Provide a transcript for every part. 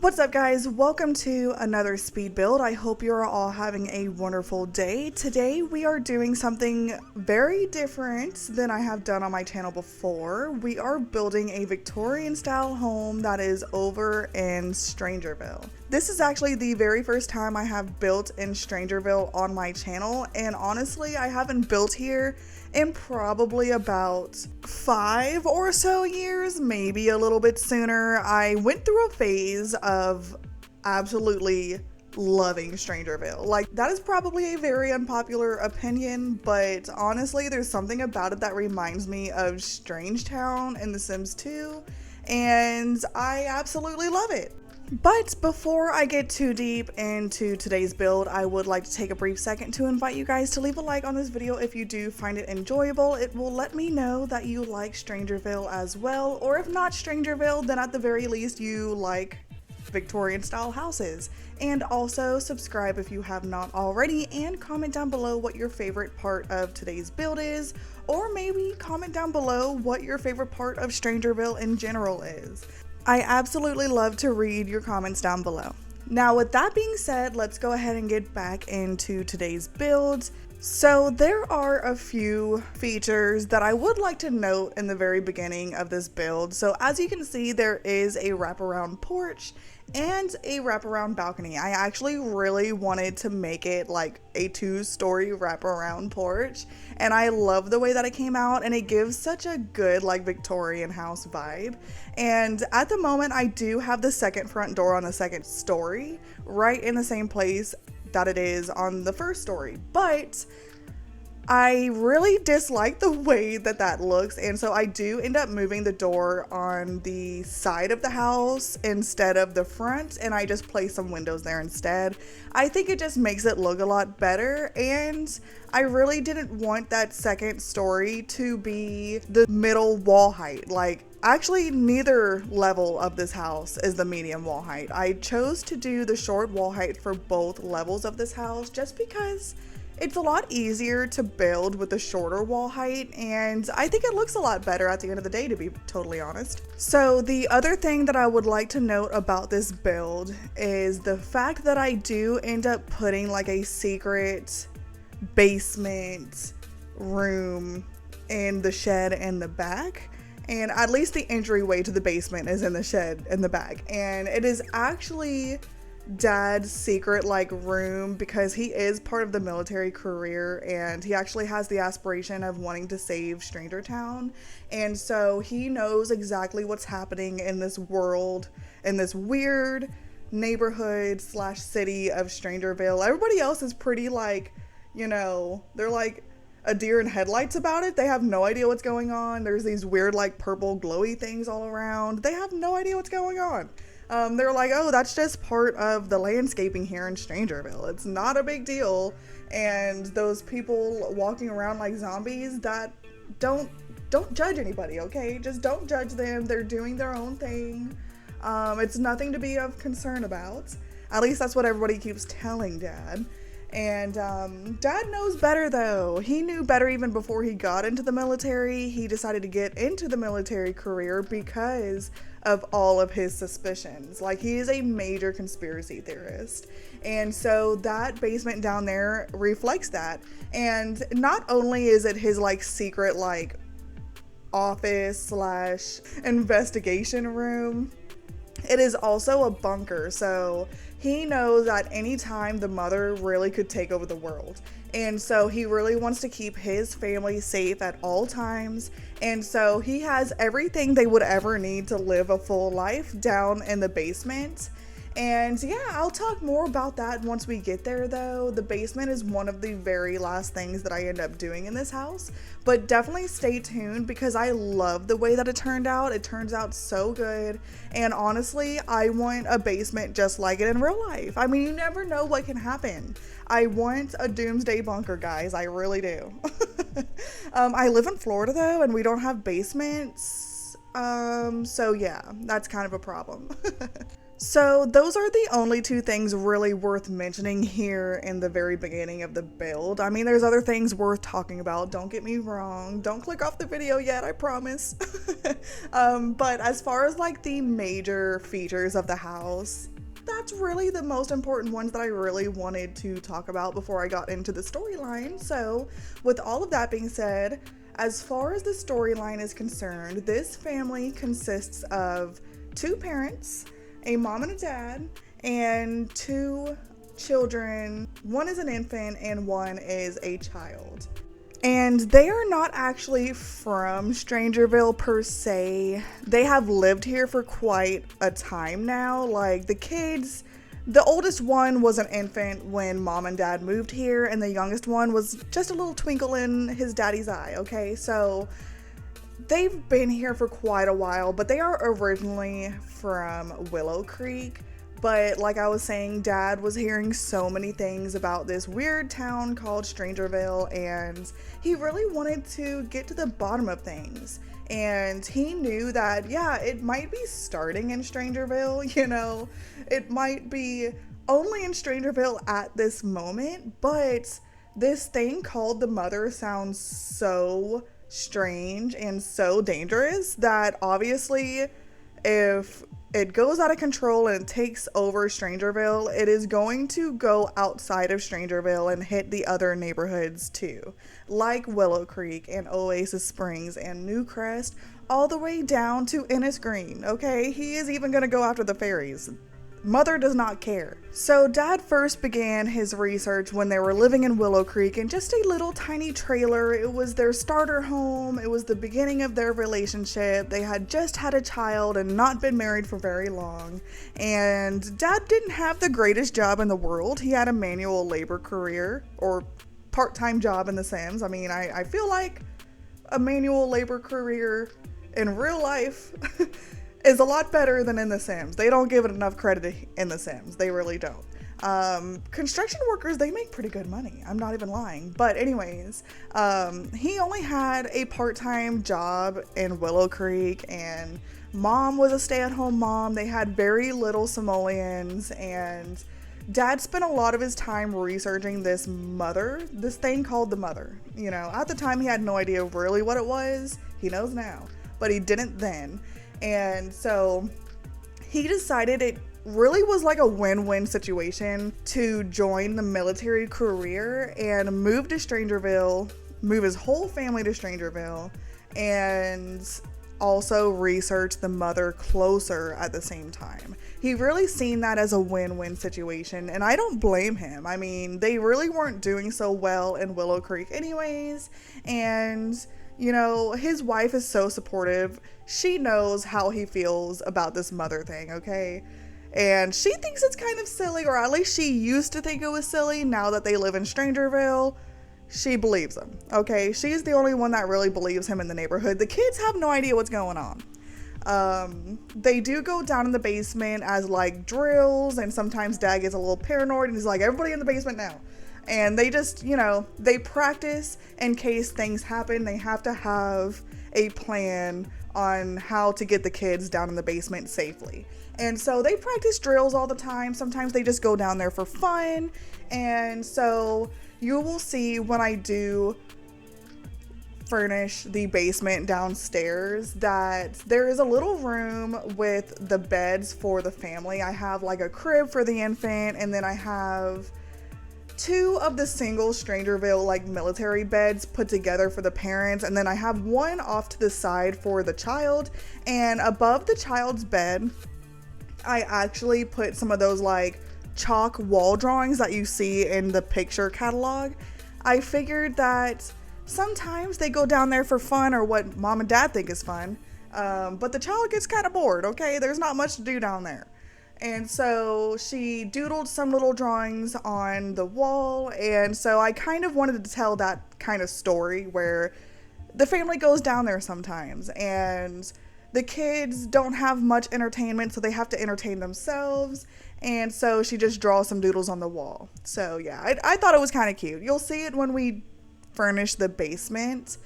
What's up guys, welcome to another speed build. I hope you're all having a wonderful day. Today we are doing something very different than I have done on my channel before. We are building a Victorian style home that is over in Strangerville. This is actually the very first time I have built in Strangerville on my channel, and honestly I haven't built here in probably about 5 or so years, maybe a little bit sooner. I went through a phase of absolutely loving Strangerville. Like, that is probably a very unpopular opinion, but honestly there's something about it that reminds me of Strangetown in The Sims 2, and I absolutely love it. But before I get too deep into today's build, I would like to take a brief second to invite you guys to leave a like on this video if you do find it enjoyable. It will let me know that you like Strangerville as well, or if not Strangerville, then at the very least you like Victorian style houses. And also subscribe if you have not already, and comment down below what your favorite part of today's build is, or maybe comment down below what your favorite part of Strangerville in general is. I absolutely love to read your comments down below. Now with that being said, let's go ahead and get back into today's build. So there are a few features that I would like to note in the very beginning of this build. So as you can see, there is a wraparound porch and a wraparound balcony. I actually really wanted to make it like a 2-story wraparound porch, and I love the way that it came out, and it gives such a good like Victorian house vibe. And at the moment I do have the second front door on the second story, right in the same place that it is on the first story, but I really dislike the way that that looks, and so I do end up moving the door on the side of the house instead of the front, and I just place some windows there instead. I think it just makes it look a lot better, and I really didn't want that second story to be the middle wall height. Like, actually neither level of this house is the medium wall height. I chose to do the short wall height for both levels of this house just because it's a lot easier to build with a shorter wall height, and I think it looks a lot better at the end of the day, to be totally honest. So the other thing that I would like to note about this build is the fact that I do end up putting like a secret basement room in the shed in the back. And at least the entryway to the basement is in the shed in the back. And it is actually Dad's secret like room because he is part of the military career, and he actually has the aspiration of wanting to save Strangertown. And so he knows exactly what's happening in this world, in this weird neighborhood slash city of Strangerville. Everybody else is pretty like, you know, they're like a deer in headlights about it. They have no idea what's going on. There's these weird like purple glowy things all around. They have no idea what's going on. They're like, oh, that's just part of the landscaping here in Strangerville. It's not a big deal. And those people walking around like zombies, that don't judge anybody, okay? Just don't judge them. They're doing their own thing. It's nothing to be of concern about. At least that's what everybody keeps telling Dad. And Dad knows better though. He knew better even before he got into the military. He decided to get into the military career because of all of his suspicions. Like, he is a major conspiracy theorist. And so that basement down there reflects that. And not only is it his like secret like office slash investigation room, it is also a bunker. So he knows at any time the mother really could take over the world. And so he really wants to keep his family safe at all times. And so he has everything they would ever need to live a full life down in the basement. And yeah, I'll talk more about that once we get there though. The basement is one of the very last things that I end up doing in this house, but definitely stay tuned because I love the way that it turned out. It turns out so good, and honestly, I want a basement just like it in real life. I mean, you never know what can happen. I want a doomsday bunker, guys. I really do. I live in Florida though, and we don't have basements. So yeah, that's kind of a problem. So those are the only two things really worth mentioning here in the very beginning of the build. I mean, there's other things worth talking about, don't get me wrong. Don't click off the video yet, I promise. But as far as like the major features of the house, that's really the most important ones that I really wanted to talk about before I got into the storyline. So with all of that being said, as far as the storyline is concerned, this family consists of 2 parents, a mom and a dad, and 2 children. One is an infant and one is a child. And they are not actually from Strangerville per se. They have lived here for quite a time now. Like, the kids, the oldest one was an infant when mom and dad moved here, and the youngest one was just a little twinkle in his daddy's eye, okay? So they've been here for quite a while, but they are originally from Willow Creek. But like I was saying, Dad was hearing so many things about this weird town called Strangerville, and he really wanted to get to the bottom of things. And he knew that, yeah, it might be starting in Strangerville, you know, it might be only in Strangerville at this moment, but this thing called the Mother sounds so strange and so dangerous that obviously if it goes out of control and it takes over Strangerville, it is going to go outside of Strangerville and hit the other neighborhoods too, like Willow Creek and Oasis Springs and Newcrest, all the way down to Ennis Green, okay? He is even going to go after the fairies. Mother does not care. So Dad first began his research when they were living in Willow Creek in just a little tiny trailer. It was their starter home. It was the beginning of their relationship. They had just had a child and not been married for very long. And Dad didn't have the greatest job in the world. He had a manual labor career or part-time job in The Sims. I mean, I feel like a manual labor career in real life is a lot better than in The Sims. They don't give it enough credit in The Sims. They really don't. Construction workers, they make pretty good money. I'm not even lying. But anyways, he only had a part-time job in Willow Creek, and mom was a stay-at-home mom. They had very little simoleons, and Dad spent a lot of his time researching this thing called the Mother. You know, at the time he had no idea really what it was. He knows now, but he didn't then. And so he decided it really was like a win-win situation to join the military career and move to Strangerville, move his whole family to Strangerville, and also research the Mother closer at the same time. He really seen that as a win-win situation, and I don't blame him. I mean, they really weren't doing so well in Willow Creek anyways, and you know, his wife is so supportive. She knows how he feels about this Mother thing, okay? And she thinks it's kind of silly, or at least she used to think it was silly. Now that they live in Strangerville, she believes him, okay? She's the only one that really believes him in the neighborhood. The kids have no idea what's going on. They do go down in the basement as like drills, and sometimes Dad gets a little paranoid and he's like, everybody in the basement now. And they just, you know, they practice in case things happen. They have to have a plan on how to get the kids down in the basement safely. And so they practice drills all the time. Sometimes they just go down there for fun. And so you will see when I do furnish the basement downstairs that there is a little room with the beds for the family. I have like a crib for the infant, and then I have 2 of the single Strangerville like military beds put together for the parents, and then I have one off to the side for the child. And above the child's bed, I actually put some of those like chalk wall drawings that you see in the picture catalog. I figured that sometimes they go down there for fun, or what mom and dad think is fun, but the child gets kind of bored, okay? There's not much to do down there. And so she doodled some little drawings on the wall, and so I kind of wanted to tell that kind of story where the family goes down there sometimes, and the kids don't have much entertainment, so they have to entertain themselves, and so she just draws some doodles on the wall. So yeah, I thought it was kind of cute. You'll see it when we furnish the basement,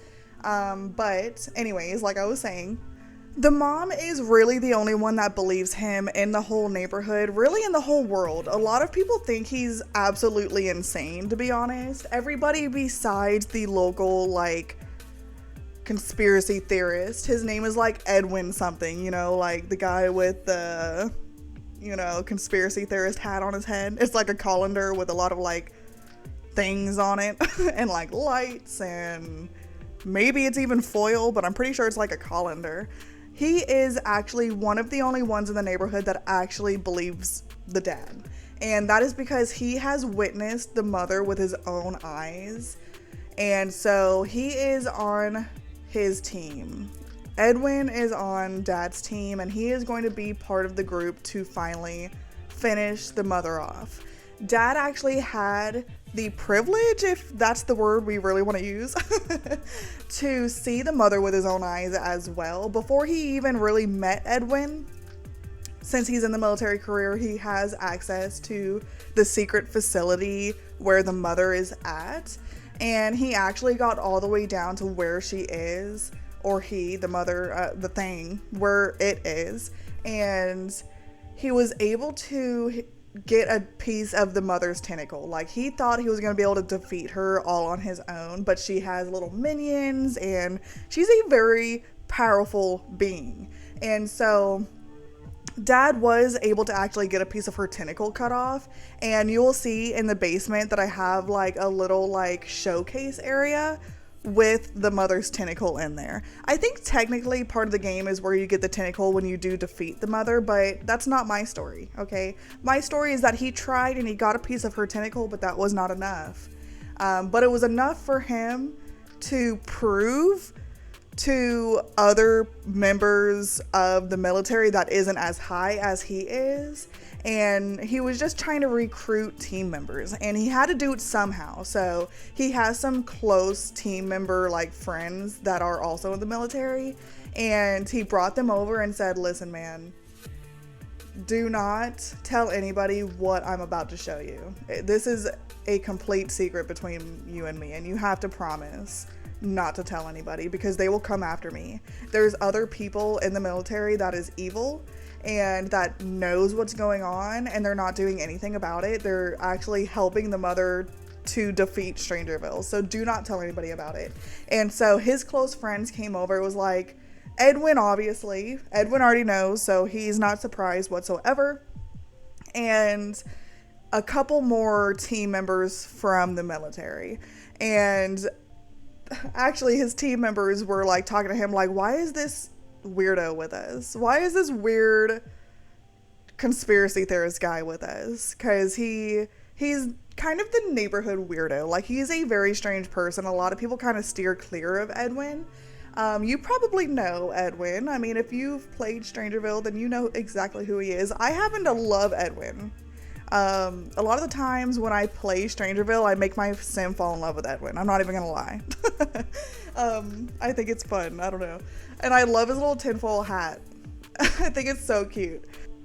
but anyways, like I was saying, the mom is really the only one that believes him in the whole neighborhood, really in the whole world. A lot of people think he's absolutely insane, to be honest. Everybody besides the local, like, conspiracy theorist, his name is like Edwin something, you know, like the guy with the conspiracy theorist hat on his head. It's like a colander with a lot of like things on it and like lights, and maybe it's even foil, but I'm pretty sure it's like a colander. He is actually one of the only ones in the neighborhood that actually believes the dad. And that is because he has witnessed the mother with his own eyes. And so he is on his team. Edwin is on Dad's team, and he is going to be part of the group to finally finish the mother off. Dad actually had the privilege, if that's the word we really want to use, to see the mother with his own eyes as well. Before he even really met Edwin, since he's in the military career, he has access to the secret facility where the mother is at. And he actually got all the way down to where she is, or he, the mother, the thing, where it is. And he was able to get a piece of the mother's tentacle. Like, he thought he was going to be able to defeat her all on his own, but she has little minions, and she's a very powerful being. And so Dad was able to actually get a piece of her tentacle cut off, and you will see in the basement that I have like a little like showcase area with the mother's tentacle in there. I think technically part of the game is where you get the tentacle when you do defeat the mother, but that's not my story, okay? My story is that he tried and he got a piece of her tentacle, but that was not enough. But it was enough for him to prove to other members of the military that isn't as high as he is, and he was just trying to recruit team members, and he had to do it somehow. So he has some close team member like friends that are also in the military, and he brought them over and said, listen man, do not tell anybody what I'm about to show you. This is a complete secret between you and me, and you have to promise not to tell anybody, because they will come after me. There's other people in the military that is evil and that knows what's going on, and they're not doing anything about it. They're actually helping the mother to defeat Strangerville, so do not tell anybody about it. And so his close friends came over. It was like Edwin, obviously. Edwin already knows, so he's not surprised whatsoever. And a couple more team members from the military. And actually his team members were like talking to him like, why is this weirdo with us? Why is this weird conspiracy theorist guy with us? Because he's kind of the neighborhood weirdo. Like, he's a very strange person. A lot of people kind of steer clear of Edwin. You probably know Edwin. I mean, if you've played Strangerville, then you know exactly who he is. I happen to love Edwin. A lot of the times when I play Strangerville, I make my sim fall in love with Edwin. I'm not even gonna lie. I think it's fun. I don't know. And I love his little tinfoil hat. I think it's so cute.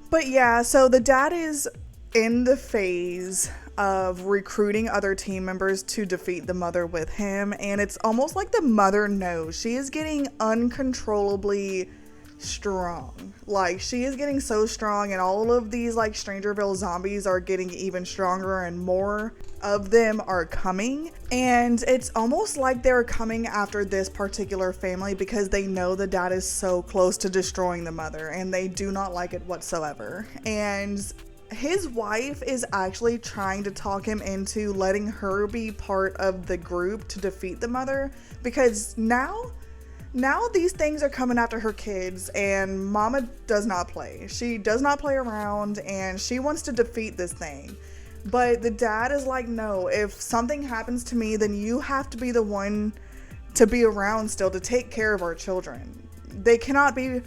But yeah, so the dad is in the phase of recruiting other team members to defeat the mother with him. And it's almost like the mother knows. She is getting uncontrollably strong. Like, she is getting so strong, and all of these like Strangerville zombies are getting even stronger, and more of them are coming. And it's almost like they're coming after this particular family because they know the dad is so close to destroying the mother, and they do not like it whatsoever. And his wife is actually trying to talk him into letting her be part of the group to defeat the mother, because now these things are coming after her kids, and mama does not play. She does not play around, and she wants to defeat this thing. But the dad is like, no, if something happens to me, then you have to be the one to be around still to take care of our children. They cannot be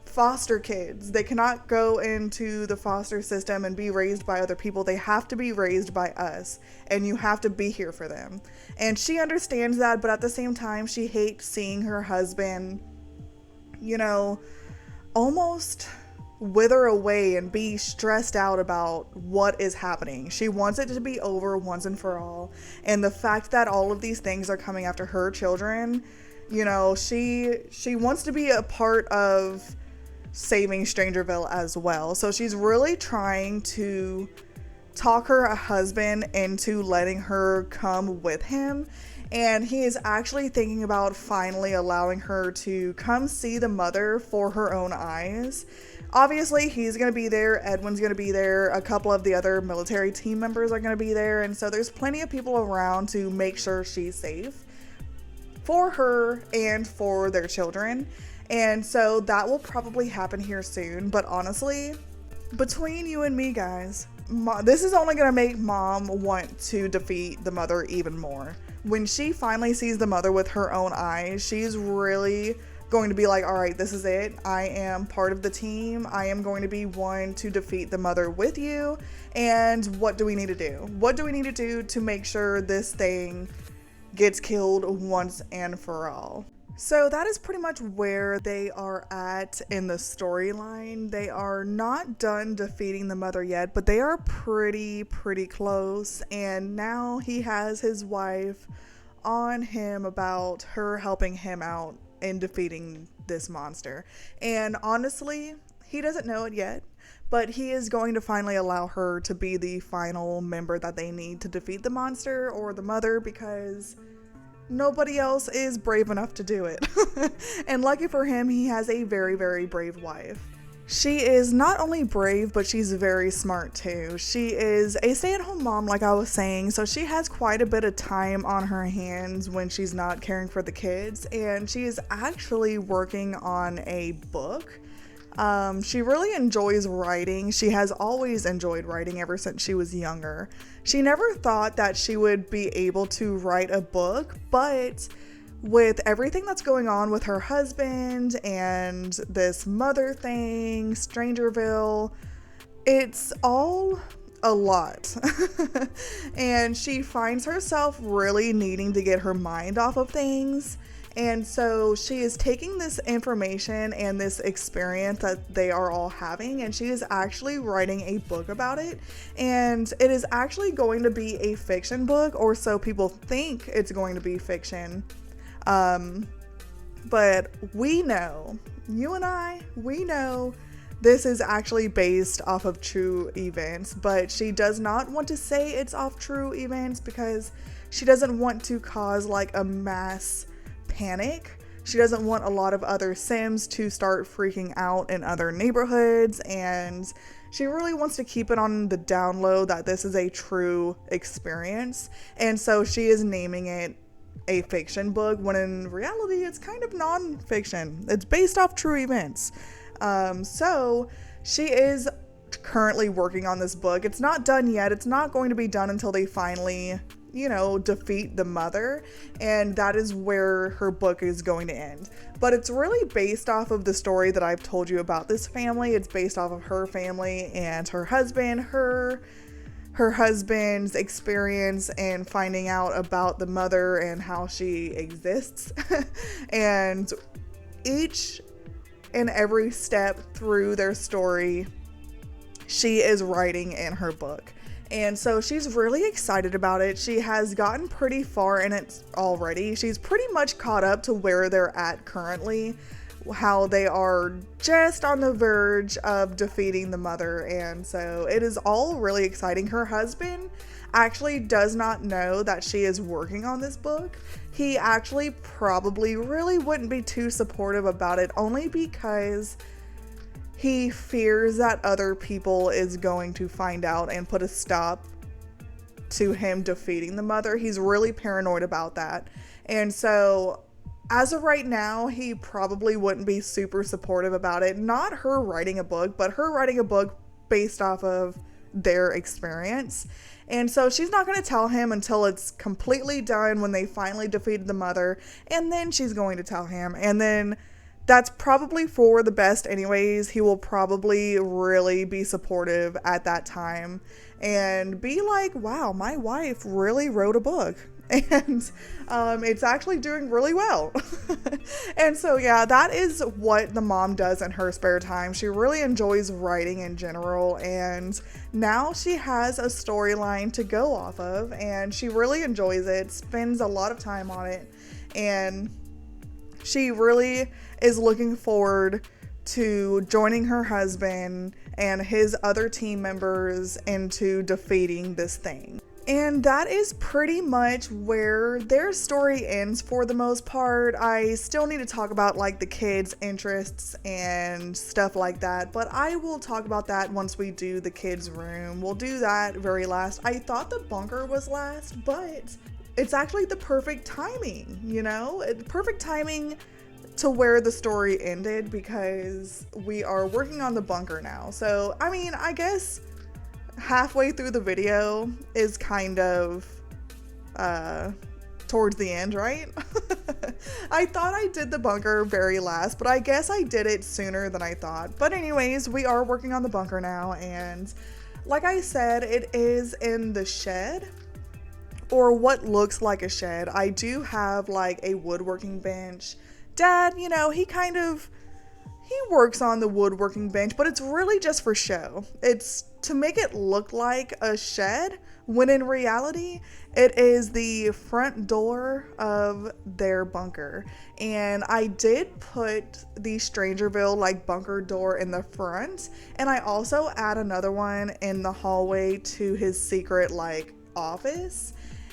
foster kids. They cannot go into the foster system and be raised by other people. They have to be raised by us, and you have to be here for them. And she understands that, but at the same time, she hates seeing her husband, almost wither away and be stressed out about what is happening. She wants it to be over once and for all. And the fact that all of these things are coming after her children, she wants to be a part of saving Strangerville as well. So she's really trying to talk her husband into letting her come with him, and he is actually thinking about finally allowing her to come see the mother for her own eyes. Obviously, he's going to be there. Edwin's going to be there. A couple of the other military team members are going to be there. And so there's plenty of people around to make sure she's safe for her and for their children. And so that will probably happen here soon. But honestly, between you and me, guys, this is only going to make Mom want to defeat the mother even more. When she finally sees the mother with her own eyes, she's really going to be like, all right, this is it. I am part of the team. I am going to be one to defeat the mother with you. And what do we need to do? What do we need to do to make sure this thing gets killed once and for all? So that is pretty much where they are at in the storyline. They are not done defeating the mother yet, but they are pretty close. And now he has his wife on him about her helping him out in defeating this monster. And honestly, he doesn't know it yet, but he is going to finally allow her to be the final member that they need to defeat the monster or the mother, because nobody else is brave enough to do it. And lucky for him, he has a very brave wife. She is not only brave, but she's very smart too. She is a stay-at-home mom, like I was saying, so she has quite a bit of time on her hands when she's not caring for the kids, and she is actually working on a book. She really enjoys writing. She has always enjoyed writing ever since she was younger. She never thought that she would be able to write a book, but with everything that's going on with her husband and this mother thing, Strangerville, it's all a lot. And she finds herself really needing to get her mind off of things. And so she is taking this information and this experience that they are all having, and she is actually writing a book about it. And it is actually going to be a fiction book, or so people think it's going to be fiction. But we know, you and I, we know this is actually based off of true events, but she does not want to say it's off true events because she doesn't want to cause like a mass panic. She doesn't want a lot of other Sims to start freaking out in other neighborhoods, and she really wants to keep it on the down low that this is a true experience. And so she is naming it a fiction book, when in reality it's kind of non-fiction. It's based off true events. So she is currently working on this book. It's not done yet. It's not going to be done until they finally, defeat the mother, and that is where her book is going to end. But it's really based off of the story that I've told you about this family. It's based off of her family and her husband, her husband's experience and finding out about the mother and how she exists. And each and every step through their story, she is writing in her book. And so she's really excited about it. She has gotten pretty far in it already. She's pretty much caught up to where they're at currently, how they are just on the verge of defeating the mother. And so it is all really exciting. Her husband actually does not know that she is working on this book. He actually probably really wouldn't be too supportive about it, only because he fears that other people is going to find out and put a stop to him defeating the mother. He's really paranoid about that. And so as of right now, he probably wouldn't be super supportive about it. Not her writing a book, but her writing a book based off of their experience. And so she's not going to tell him until it's completely done, when they finally defeated the mother. And then she's going to tell him. And then that's probably for the best anyways. He will probably really be supportive at that time and be like, wow, my wife really wrote a book. And it's actually doing really well. And so yeah, that is what the mom does in her spare time. She really enjoys writing in general, and now she has a storyline to go off of, and she really enjoys it, spends a lot of time on it, and she really is looking forward to joining her husband and his other team members into defeating this thing. And that is pretty much where their story ends for the most part. I still need to talk about like the kids' interests and stuff like that, but I will talk about that once we do the kids' room. We'll do that very last. I thought the bunker was last, but it's actually the perfect timing, you know? Perfect timing to where the story ended because we are working on the bunker now. So, I mean, I guess halfway through the video is kind of towards the end, right? I thought I did the bunker very last, but I guess I did it sooner than I thought. But anyways, we are working on the bunker now, and like I said, it is in the shed, or what looks like a shed. I do have like a woodworking bench. Dad, you know, he works on the woodworking bench, but it's really just for show. It's to make it look like a shed, when in reality, it is the front door of their bunker. And I did put the Strangerville like bunker door in the front, and I also add another one in the hallway to his secret like office.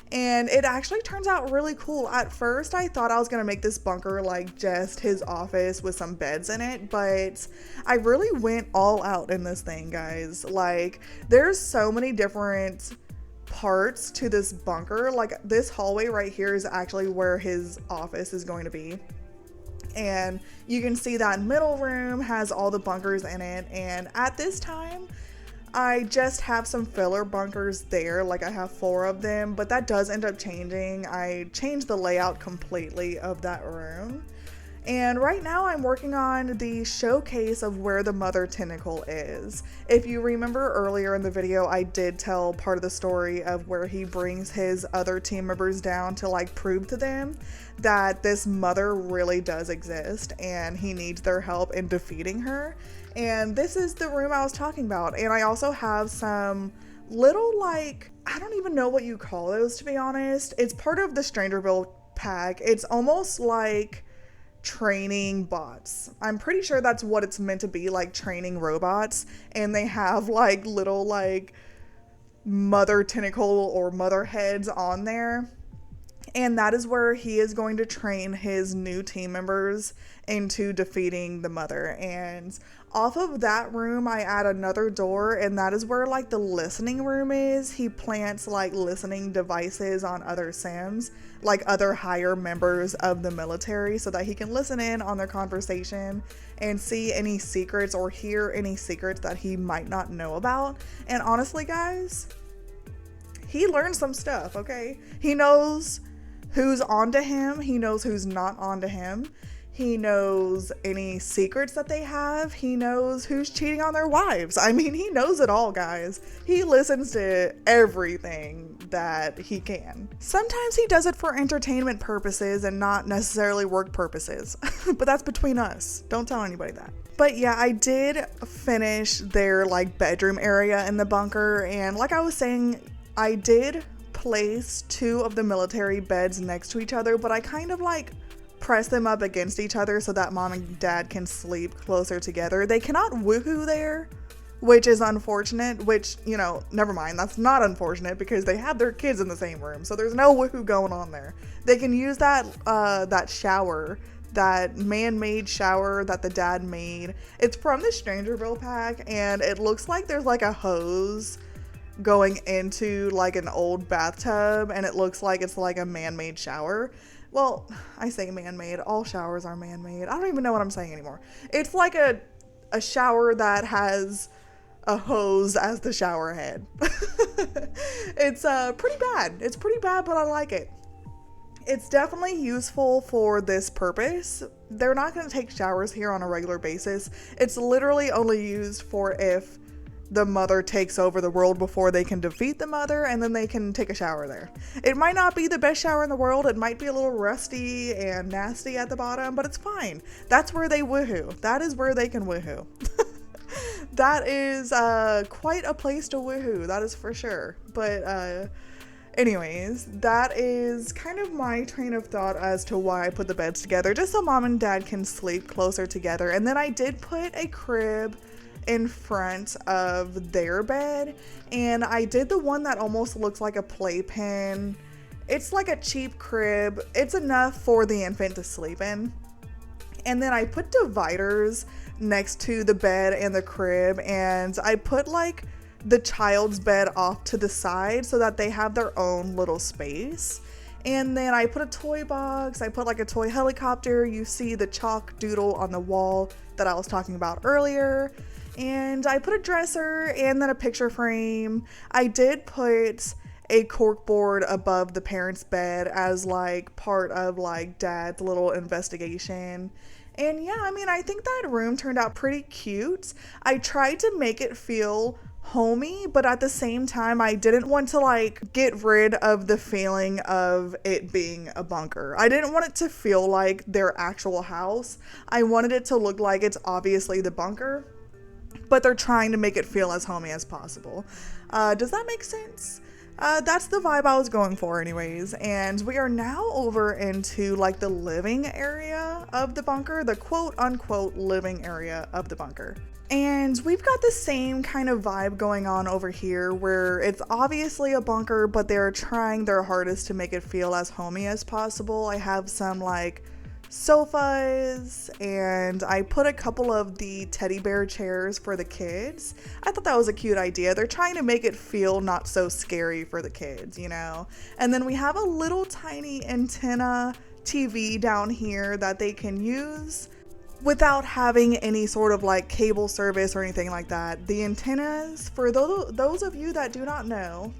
And it actually turns out really cool. At first, I thought I was gonna make this bunker like just his office with some beds in it, but I really went all out in this thing, guys. Like, there's so many different parts to this bunker. Like, this hallway right here is actually where his office is going to be. And you can see that middle room has all the bunkers in it. And at this time, I just have some filler bunkers there, like I have 4 of them, but that does end up changing. I changed the layout completely of that room. And right now I'm working on the showcase of where the mother tentacle is. If you remember earlier in the video, I did tell part of the story of where he brings his other team members down to like prove to them that this mother really does exist and he needs their help in defeating her. And this is the room I was talking about. And I also have some little, like, I don't even know what you call those, to be honest. It's part of the Strangerville pack. It's almost like training bots. I'm pretty sure that's what it's meant to be, like training robots. And they have like little like mother tentacle or mother heads on there. And that is where he is going to train his new team members into defeating the mother. And off of that room, I add another door, and that is where like the listening room is. He plants like listening devices on other Sims, like other higher members of the military, so that he can listen in on their conversation and see any secrets or hear any secrets that he might not know about. And honestly, guys, he learned some stuff, okay? He knows who's onto him. He knows who's not onto him. He knows any secrets that they have. He knows who's cheating on their wives. I mean, he knows it all, guys. He listens to everything that he can. Sometimes he does it for entertainment purposes and not necessarily work purposes. But that's between us. Don't tell anybody that. But yeah, I did finish their like bedroom area in the bunker. And like I was saying, I did place 2 of the military beds next to each other, but I kind of like press them up against each other so that mom and dad can sleep closer together. They cannot woohoo there, which is unfortunate, which, you know, never mind. That's not unfortunate because they have their kids in the same room. So there's no woohoo going on there. They can use that shower, that man-made shower that the dad made. It's from the Strangerville pack, and it looks like there's like a hose going into like an old bathtub, and it looks like it's like a man-made shower. Well, I say man-made. All showers are man-made. I don't even know what I'm saying anymore. It's like a shower that has a hose as the shower head. It's pretty bad. It's pretty bad, but I like it. It's definitely useful for this purpose. They're not going to take showers here on a regular basis. It's literally only used for if the mother takes over the world before they can defeat the mother, and then they can take a shower there. It might not be the best shower in the world. It might be a little rusty and nasty at the bottom, but it's fine. That's where they woohoo. That is where they can woohoo. That is quite a place to woohoo. That is for sure. But anyways, that is kind of my train of thought as to why I put the beds together, just so mom and dad can sleep closer together. And then I did put a crib in front of their bed, and I did the one that almost looks like a playpen. It's like a cheap crib. It's enough for the infant to sleep in. And then I put dividers next to the bed and the crib, and I put like the child's bed off to the side so that they have their own little space. And then I put a toy box, I put like a toy helicopter. You see the chalk doodle on the wall that I was talking about earlier. And I put a dresser and then a picture frame. I did put a corkboard above the parents' bed as like part of like dad's little investigation. And yeah, I mean, I think that room turned out pretty cute. I tried to make it feel homey, but at the same time, I didn't want to like get rid of the feeling of it being a bunker. I didn't want it to feel like their actual house. I wanted it to look like it's obviously the bunker, but they're trying to make it feel as homey as possible. Does that make sense? That's the vibe I was going for anyways. And we are now over into like the living area of the bunker, the quote unquote living area of the bunker. And we've got the same kind of vibe going on over here where it's obviously a bunker, but they're trying their hardest to make it feel as homey as possible. I have some like sofas, and I put a couple of the teddy bear chairs for the kids. I thought that was a cute idea. They're trying to make it feel not so scary for the kids, you know. And then we have a little tiny antenna TV down here that they can use without having any sort of like cable service or anything like that. The antennas, for those of you that do not know,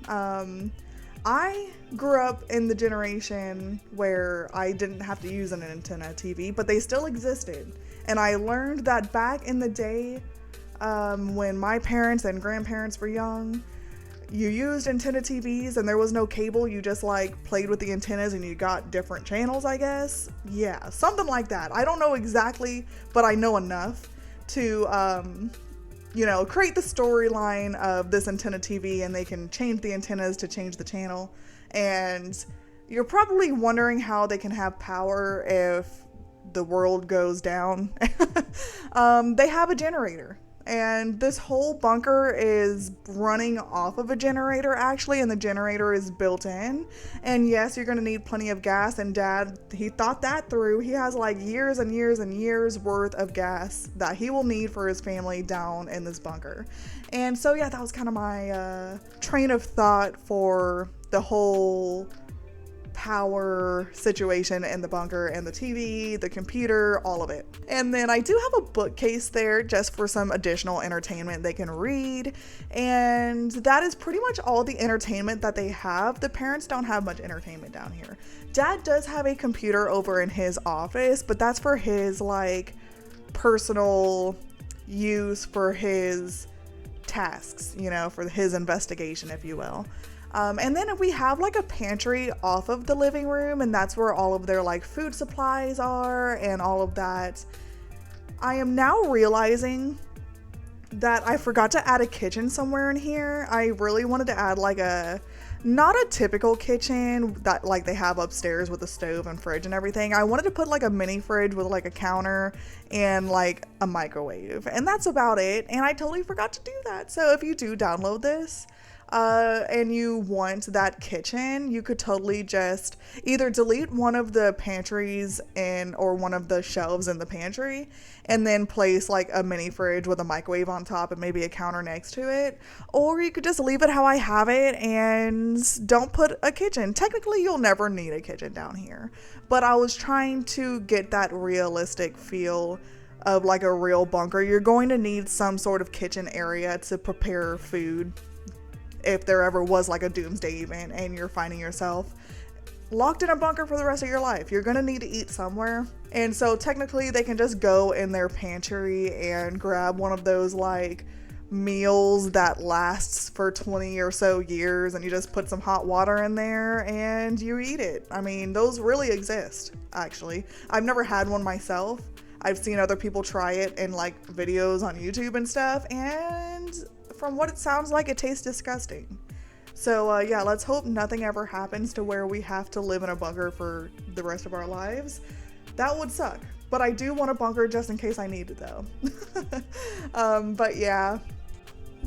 I grew up in the generation where I didn't have to use an antenna TV, but they still existed. And I learned that back in the day, when my parents and grandparents were young, you used antenna TVs and there was no cable. You just like played with the antennas and you got different channels, I guess. Yeah, something like that. I don't know exactly, but I know enough to, you know, create the storyline of this antenna TV, and they can change the antennas to change the channel. And you're probably wondering how they can have power if the world goes down. They have a generator, and this whole bunker is running off of a generator actually, and the generator is built in. And yes, you're gonna need plenty of gas, and Dad, he thought that through. He has like years and years and years worth of gas that he will need for his family down in this bunker. And so yeah, that was kind of my train of thought for the whole power situation in the bunker, and the TV, the computer, all of it. And then I do have a bookcase there just for some additional entertainment they can read, and that is pretty much all the entertainment that they have. The parents don't have much entertainment down here. Dad does have a computer over in his office, but that's for his like personal use for his tasks, you know, for his investigation, if you will. And then we have like a pantry off of the living room, and that's where all of their like food supplies are and all of that. I am now realizing that I forgot to add a kitchen somewhere in here. I really wanted to add like not a typical kitchen that like they have upstairs with a stove and fridge and everything. I wanted to put like a mini fridge with like a counter and like a microwave, and that's about it. And I totally forgot to do that. So if you do download this, and you want that kitchen, you could totally just either delete one of the pantries or one of the shelves in the pantry, and then place like a mini fridge with a microwave on top and maybe a counter next to it. Or you could just leave it how I have it and don't put a kitchen. Technically, you'll never need a kitchen down here, but I was trying to get that realistic feel of like a real bunker. You're going to need some sort of kitchen area to prepare food if there ever was like a doomsday event and you're finding yourself locked in a bunker for the rest of your life. You're gonna need to eat somewhere. And so technically they can just go in their pantry and grab one of those like meals that lasts for 20 or so years, and you just put some hot water in there and you eat it. I mean, those really exist, actually. I've never had one myself. I've seen other people try it in like videos on YouTube and stuff, and from what it sounds like, it tastes disgusting. So yeah, let's hope nothing ever happens to where we have to live in a bunker for the rest of our lives. That would suck. But I do want a bunker just in case I need it though. But yeah.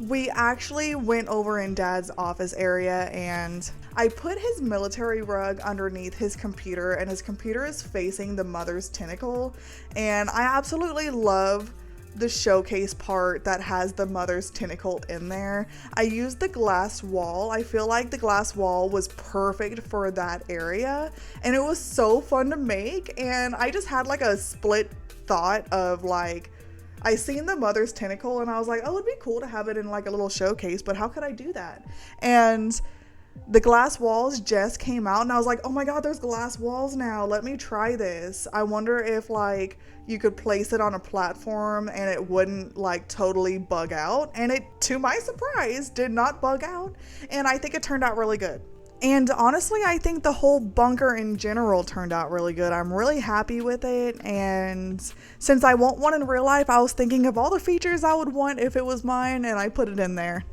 We actually went over in Dad's office area and I put his military rug underneath his computer, and his computer is facing the mother's tentacle, and I absolutely love the showcase part that has the mother's tentacle in there. I used the glass wall. I feel like the glass wall was perfect for that area, and it was so fun to make. And I just had like a split thought of like, I seen the mother's tentacle and I was like, oh, it'd be cool to have it in like a little showcase, but how could I do that? And the glass walls just came out and I was like, oh my god, there's glass walls now. Let me try this. I wonder if like you could place it on a platform and it wouldn't like totally bug out. And it, to my surprise, did not bug out. And I think it turned out really good. And honestly, I think the whole bunker in general turned out really good. I'm really happy with it. And since I want one in real life, I was thinking of all the features I would want if it was mine, and I put it in there,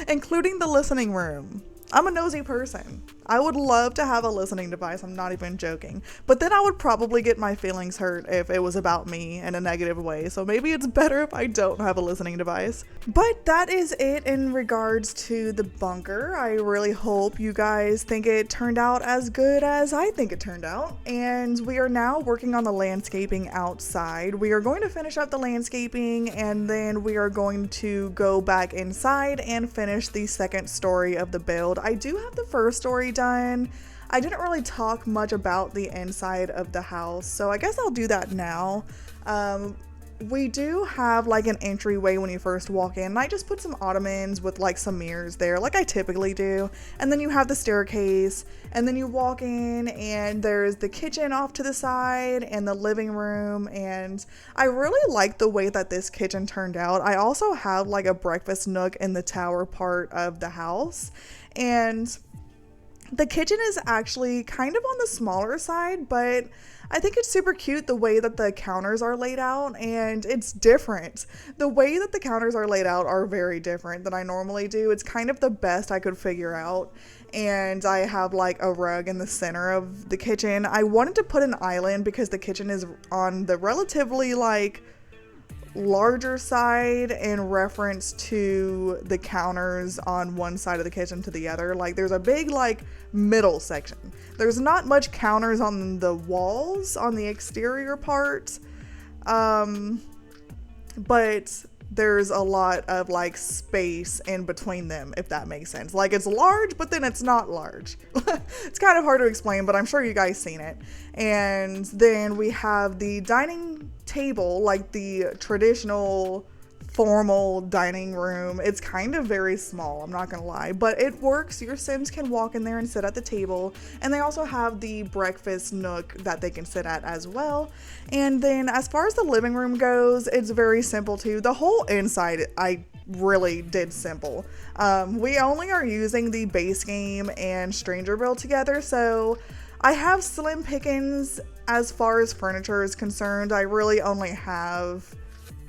including the listening room. I'm a nosy person. I would love to have a listening device. I'm not even joking. But then I would probably get my feelings hurt if it was about me in a negative way. So maybe it's better if I don't have a listening device. But that is it in regards to the bunker. I really hope you guys think it turned out as good as I think it turned out. And we are now working on the landscaping outside. We are going to finish up the landscaping, and then we are going to go back inside and finish the second story of the build. I do have the first story done. I didn't really talk much about the inside of the house, so I guess I'll do that now. We do have like an entryway when you first walk in, and I just put some ottomans with like some mirrors there like I typically do, and then you have the staircase, and then you walk in and there's the kitchen off to the side and the living room. And I really like the way that this kitchen turned out. I also have like a breakfast nook in the tower part of the house, and the kitchen is actually kind of on the smaller side, but I think it's super cute the way that the counters are laid out, and it's different. The way that the counters are laid out are very different than I normally do. It's kind of the best I could figure out. And I have like a rug in the center of the kitchen. I wanted to put an island because the kitchen is on the relatively like larger side in reference to the counters on one side of the kitchen to the other. Like there's a big like middle section. There's not much counters on the walls on the exterior part, but there's a lot of like space in between them, if that makes sense. Like it's large, but then it's not large. It's kind of hard to explain, but I'm sure you guys seen it. And then we have the dining table, like the traditional formal dining room. It's kind of very small, I'm not gonna lie, but it works. Your Sims can walk in there and sit at the table, and they also have the breakfast nook that they can sit at as well. And then as far as the living room goes, it's very simple too. The whole inside I really did simple. We only are using the Base Game and Strangerville together, so I have slim pickings as far as furniture is concerned. I really only have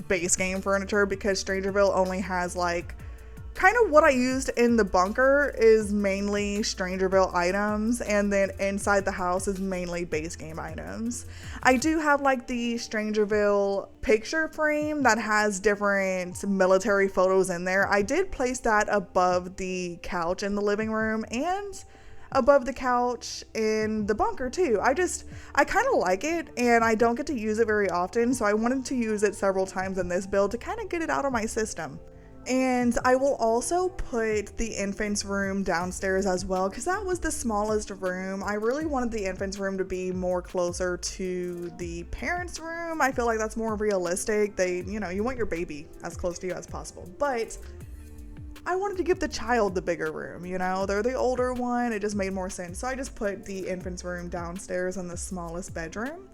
Base Game furniture because Strangerville only has like kind of what I used in the bunker is mainly Strangerville items, and then inside the house is mainly Base Game items. I do have like the Strangerville picture frame that has different military photos in there. I did place that above the couch in the living room and above the couch in the bunker too. I kind of like it, and I don't get to use it very often, so I wanted to use it several times in this build to kind of get it out of my system. And I will also put the infant's room downstairs as well, because that was the smallest room. I really wanted the infant's room to be more closer to the parents' room. I feel like that's more realistic. You want your baby as close to you as possible, but I wanted to give the child the bigger room, they're the older one. It just made more sense. So I just put the infant's room downstairs in the smallest bedroom.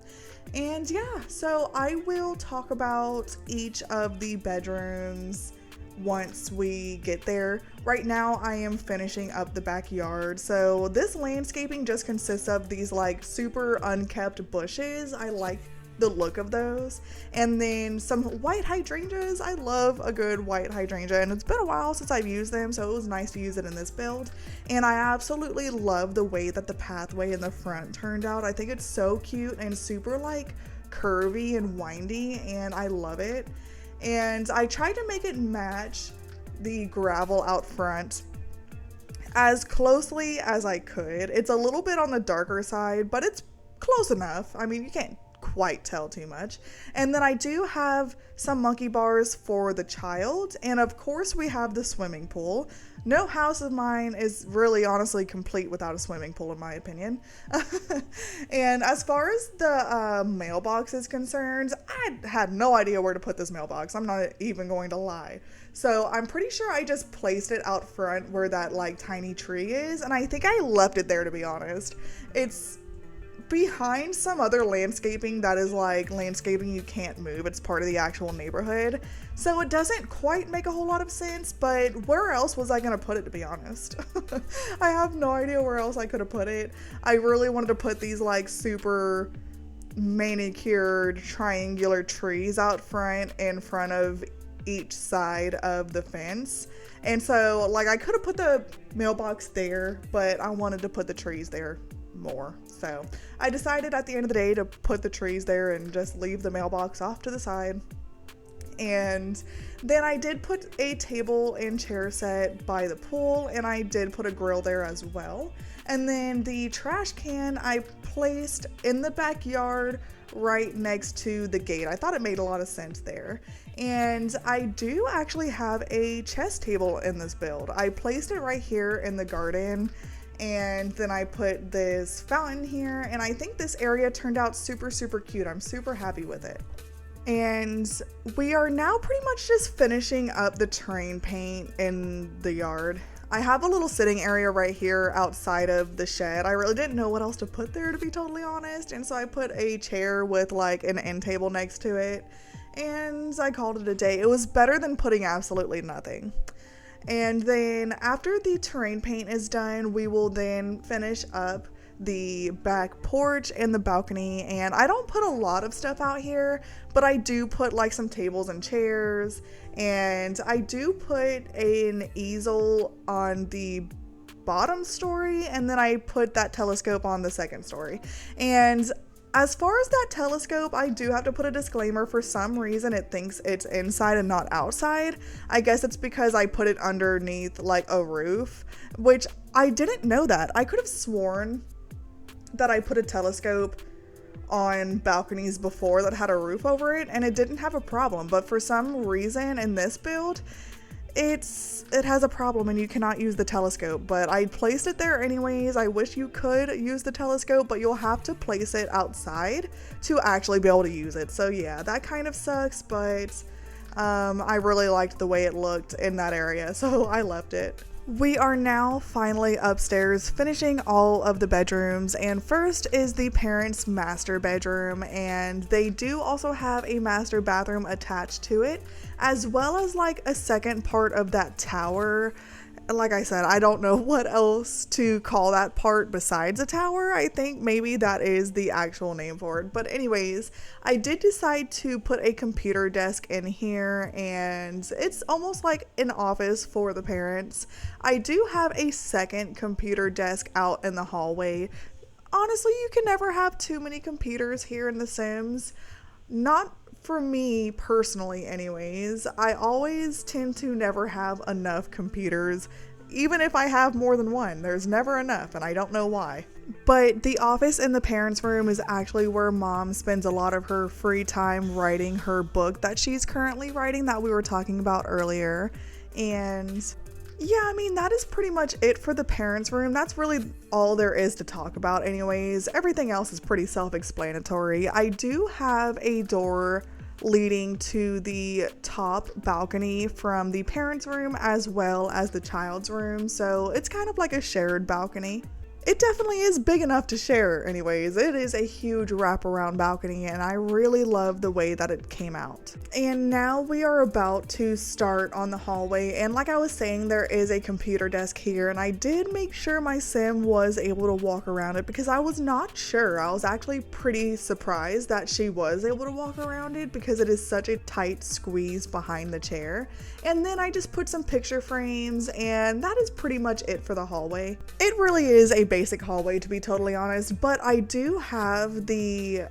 And yeah, so I will talk about each of the bedrooms once we get there. Right now I am finishing up the backyard. So this landscaping just consists of these like super unkept bushes. I like the look of those, and then some white hydrangeas. I love a good white hydrangea, and it's been a while since I've used them, so it was nice to use it in this build. And I absolutely love the way that the pathway in the front turned out. I think it's so cute and super like curvy and windy, and I love it. And I tried to make it match the gravel out front as closely as I could. It's a little bit on the darker side, but it's close enough. I mean, you can't quite tell too much. And then I do have some monkey bars for the child, and of course we have the swimming pool. No house of mine is really honestly complete without a swimming pool, in my opinion. And as far as the mailbox is concerned, I had no idea where to put this mailbox. I'm not even going to lie. So I'm pretty sure I just placed it out front where that like tiny tree is, and I think I left it there, to be honest. It's behind some other landscaping that is like landscaping you can't move. It's part of the actual neighborhood, so it doesn't quite make a whole lot of sense, but where else was I gonna put it, to be honest? I have no idea where else I could have put it. I really wanted to put these like super manicured triangular trees out front in front of each side of the fence, and so like I could have put the mailbox there, but I wanted to put the trees there more. So I decided at the end of the day to put the trees there and just leave the mailbox off to the side. And then I did put a table and chair set by the pool, and I did put a grill there as well. And then the trash can I placed in the backyard right next to the gate. I thought it made a lot of sense there. And I do actually have a chess table in this build. I placed it right here in the garden, and then I put this fountain here, and I think this area turned out super cute. I'm super happy with it. And we are now pretty much just finishing up the terrain paint in the yard. I have a little sitting area right here outside of the shed. I really didn't know what else to put there, to be totally honest, and so I put a chair with like an end table next to it, and I called it a day. It was better than putting absolutely nothing. And then after the terrain paint is done, we will then finish up the back porch and the balcony. And I don't put a lot of stuff out here, but I do put like some tables and chairs, and I do put an easel on the bottom story, and then I put that telescope on the second story. And as far as that telescope, I do have to put a disclaimer. For some reason, it thinks it's inside and not outside. I guess it's because I put it underneath like a roof, which I didn't know that. I could have sworn that I put a telescope on balconies before that had a roof over it, and it didn't have a problem. But for some reason in this build, it has a problem and you cannot use the telescope, but I placed it there anyways. I wish you could use the telescope, but you'll have to place it outside to actually be able to use it. So yeah, that kind of sucks, but I really liked the way it looked in that area, so I left it. We are now finally upstairs finishing all of the bedrooms, and first is the parents' master bedroom, and they do also have a master bathroom attached to it, as well as like a second part of that tower. Like I said, I don't know what else to call that part besides a tower. I think maybe that is the actual name for it. But anyways, I did decide to put a computer desk in here, and it's almost like an office for the parents. I do have a second computer desk out in the hallway. Honestly, you can never have too many computers here in The Sims. Not for me personally anyways. I always tend to never have enough computers. Even if I have more than one, there's never enough, and I don't know why. But the office in the parents' room is actually where Mom spends a lot of her free time writing her book that she's currently writing that we were talking about earlier. And yeah, I mean, that is pretty much it for the parents' room. That's really all there is to talk about anyways. Everything else is pretty self-explanatory. I do have a door leading to the top balcony from the parents' room as well as the child's room, so it's kind of like a shared balcony. It definitely is big enough to share anyways. It is a huge wraparound balcony, and I really love the way that it came out. And now we are about to start on the hallway, and like I was saying, there is a computer desk here, and I did make sure my sim was able to walk around it because I was not sure. I was actually pretty surprised that she was able to walk around it because it is such a tight squeeze behind the chair. And then I just put some picture frames, and that is pretty much it for the hallway. It really is a basic hallway, to be totally honest, but I do have the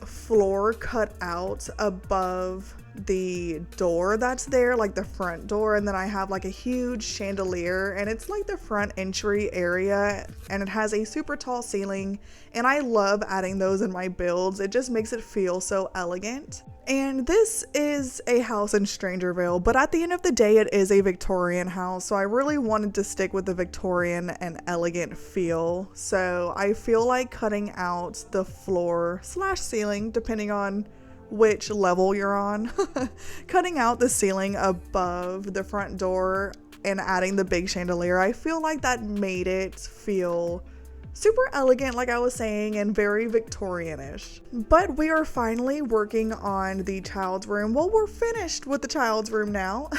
floor cut out above the door that's there, like the front door, and then I have like a huge chandelier, and it's like the front entry area, and it has a super tall ceiling, and I love adding those in my builds. It just makes it feel so elegant. And this is a house in Strangerville, but at the end of the day, it is a Victorian house, so I really wanted to stick with the Victorian and elegant feel. So I feel like cutting out the floor slash ceiling, depending on which level you're on, cutting out the ceiling above the front door and adding the big chandelier, I feel like that made it feel super elegant, like I was saying, and very Victorian-ish. But we are finally working on the child's room. Well, we're finished with the child's room now.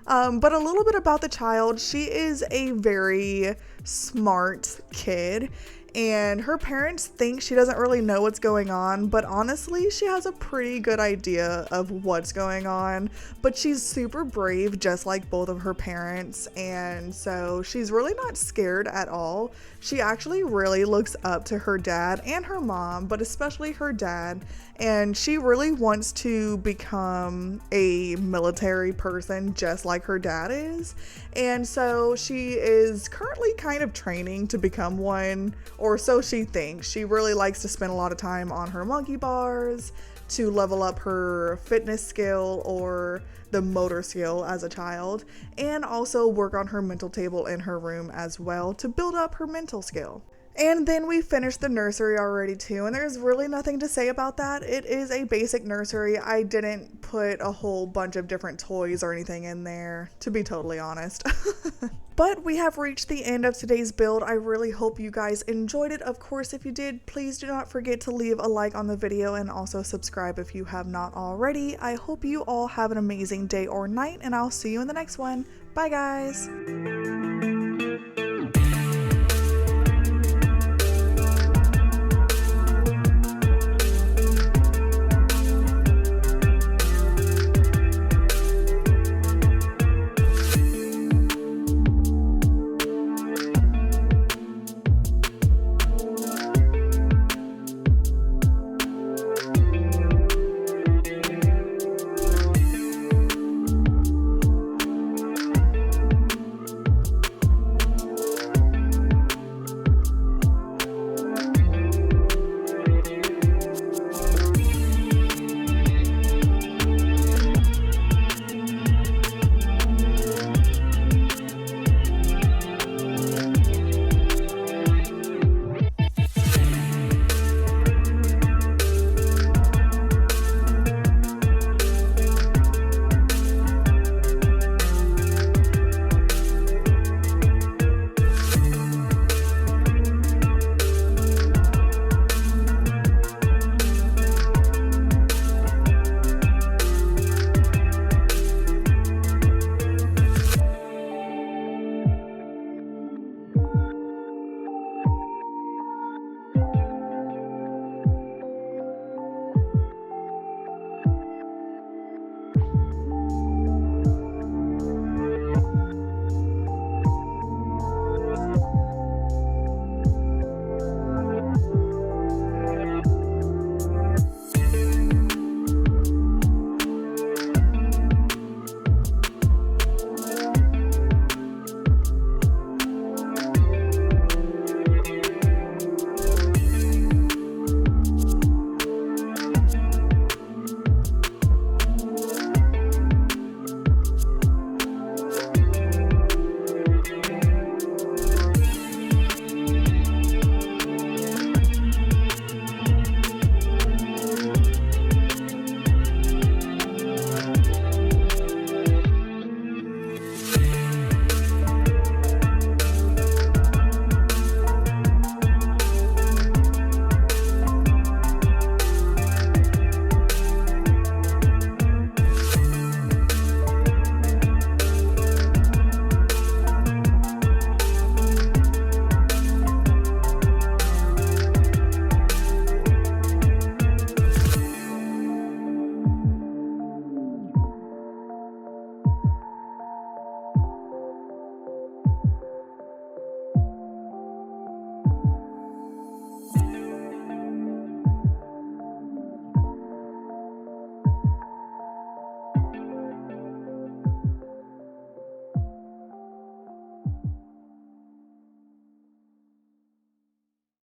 But a little bit about the child. She is a very smart kid, and her parents think she doesn't really know what's going on, but honestly, she has a pretty good idea of what's going on. But she's super brave, just like both of her parents, and so she's really not scared at all. She actually really looks up to her dad and her mom, but especially her dad, and she really wants to become a military person just like her dad is. And so she is currently kind of training to become one, or so she thinks. She really likes to spend a lot of time on her monkey bars to level up her fitness skill or the motor skill as a child, and also work on her mental table in her room as well to build up her mental skill. And then we finished the nursery already too, and there's really nothing to say about that. It is a basic nursery. I didn't put a whole bunch of different toys or anything in there, to be totally honest. But we have reached the end of today's build. I really hope you guys enjoyed it. Of course, if you did, please do not forget to leave a like on the video and also subscribe if you have not already. I hope you all have an amazing day or night, and I'll see you in the next one. Bye, guys.